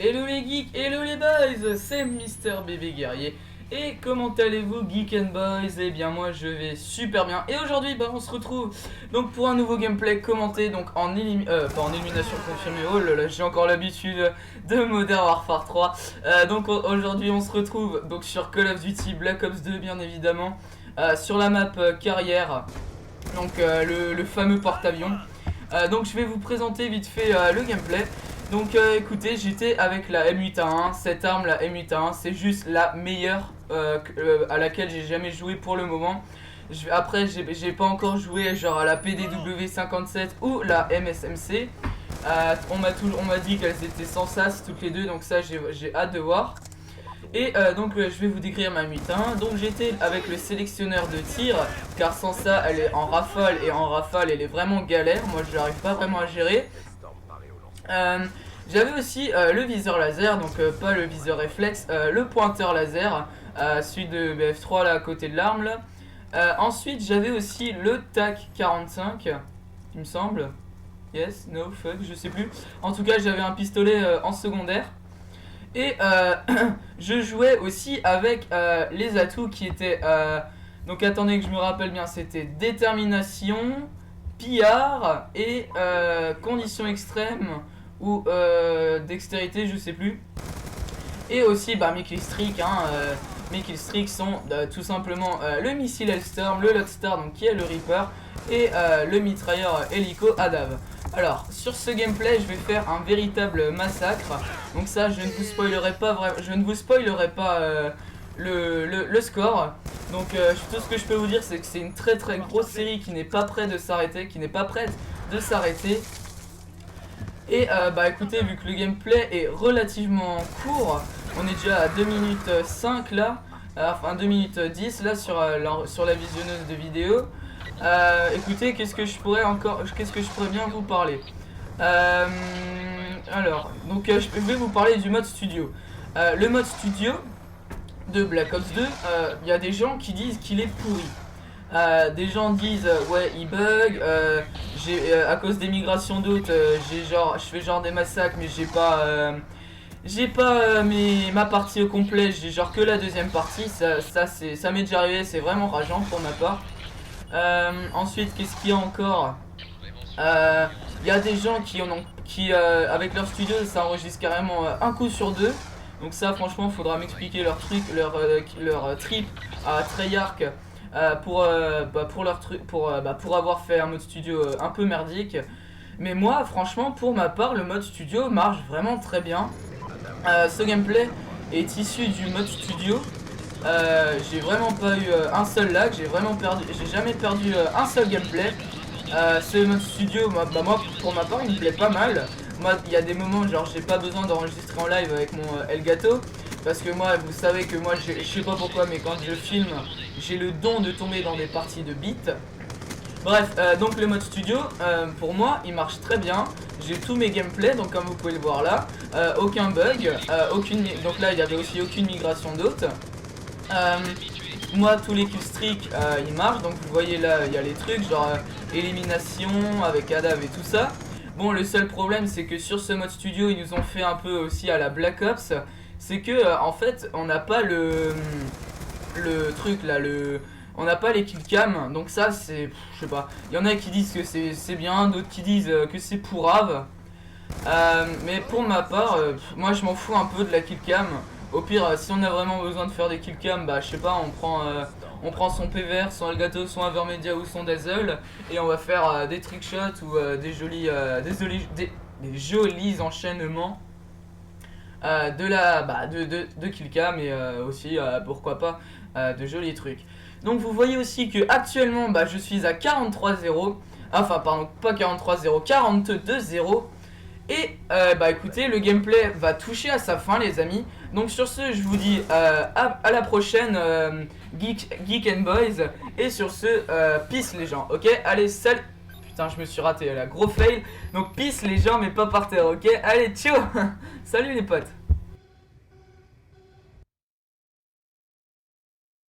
Hello les geeks, hello les boys, c'est Mister Bébé Guerrier. Et comment allez-vous geek and boys? Eh bien moi je vais super bien. Et aujourd'hui on se retrouve donc pour un nouveau gameplay commenté donc pas en élimination confirmée. Oh là là, j'ai encore l'habitude de Modern Warfare 3. Donc aujourd'hui on se retrouve donc sur Call of Duty Black Ops 2 bien évidemment, sur la map carrière, donc le fameux porte-avions. Donc je vais vous présenter vite fait le gameplay. Donc écoutez, j'étais avec la M8A1, cette arme la M8A1 c'est juste la meilleure à laquelle j'ai jamais joué pour le moment. Après j'ai pas encore joué genre à la PDW57 ou la MSMC. On m'a dit qu'elles étaient sans sas toutes les deux, donc ça j'ai hâte de voir. Et donc je vais vous décrire ma M8A1. Donc j'étais avec le sélectionneur de tir, car sans ça elle est en rafale, et en rafale elle est vraiment galère, moi je n'arrive pas vraiment à gérer. J'avais aussi le viseur laser, donc pas le viseur réflexe, le pointeur laser, celui de BF3 là à côté de l'arme là. Ensuite j'avais aussi le TAC 45, il me semble. Yes, no, fuck, je sais plus. En tout cas j'avais un pistolet en secondaire. Et je jouais aussi avec les atouts qui étaient... donc attendez que je me rappelle bien, c'était détermination, pillard et conditions extrêmes ou dextérité, je sais plus. Et aussi mes killstreaks, mes killstreaks sont tout simplement le missile Hellstorm, le Lockstar donc qui est le Reaper, et le mitrailleur hélico Adav. Alors sur ce gameplay je vais faire un véritable massacre, donc ça je ne vous spoilerai pas, le score. Donc tout ce que je peux vous dire c'est que c'est une très grosse série qui n'est pas prête de s'arrêter, Et écoutez, vu que le gameplay est relativement court, on est déjà à 2 minutes 5 là, enfin 2 minutes 10 là sur la visionneuse de vidéo. Écoutez, qu'est-ce que je pourrais bien vous parler? Alors, donc je vais vous parler du mode studio. Le mode studio de Black Ops 2, il y a des gens qui disent qu'il est pourri. Des gens disent ouais il bug, à cause des migrations d'hôtes, je fais genre des massacres mais j'ai pas ma partie au complet, j'ai genre que la deuxième partie. Ça m'est déjà arrivé, c'est vraiment rageant pour ma part. Ensuite qu'est-ce qu'il y a encore? Il y a des gens qui avec leur studio ça enregistre carrément un coup sur deux. Donc ça franchement faudra m'expliquer leur truc, leur trip à Treyarch, pour avoir fait un mode studio un peu merdique. Mais moi franchement pour ma part le mode studio marche vraiment très bien. Ce gameplay est issu du mode studio. J'ai vraiment pas eu un seul lag, j'ai jamais perdu un seul gameplay. Ce mode studio, moi pour ma part il me plaît pas mal. Moi il y a des moments genre j'ai pas besoin d'enregistrer en live avec mon Elgato, parce que moi vous savez que moi je sais pas pourquoi mais quand je filme j'ai le don de tomber dans des parties de beat. Bref, donc le mode studio pour moi il marche très bien. J'ai tous mes gameplays, donc comme vous pouvez le voir là, aucun bug, donc là il y avait aussi aucune migration d'hôtes. Moi tous les killstreaks ils marchent, donc vous voyez là il y a les trucs genre élimination avec Adav et tout ça. Bon le seul problème c'est que sur ce mode studio ils nous ont fait un peu aussi à la Black Ops, c'est que en fait on n'a pas le truc là, on n'a pas les killcam, donc ça c'est, je sais pas, il y en a qui disent que c'est bien, d'autres qui disent que c'est pourrave. Mais pour ma part, moi je m'en fous un peu de la killcam. Au pire, si on a vraiment besoin de faire des killcam, je sais pas, on prend son PVR, son Elgato, son Avermedia ou son Dazzle, et on va faire des trickshots ou des jolis enchaînements de killcam, et aussi pourquoi pas de jolis trucs. Donc vous voyez aussi que actuellement je suis à 43-0, enfin pardon pas 43-0, 42-0. Et écoutez, le gameplay va toucher à sa fin les amis. Donc sur ce je vous dis à la prochaine, Geek and Boys. Et sur ce peace les gens, ok? Allez salut. Putain je me suis raté là, gros fail. Donc peace les gens mais pas par terre, ok? Allez ciao. Salut les potes.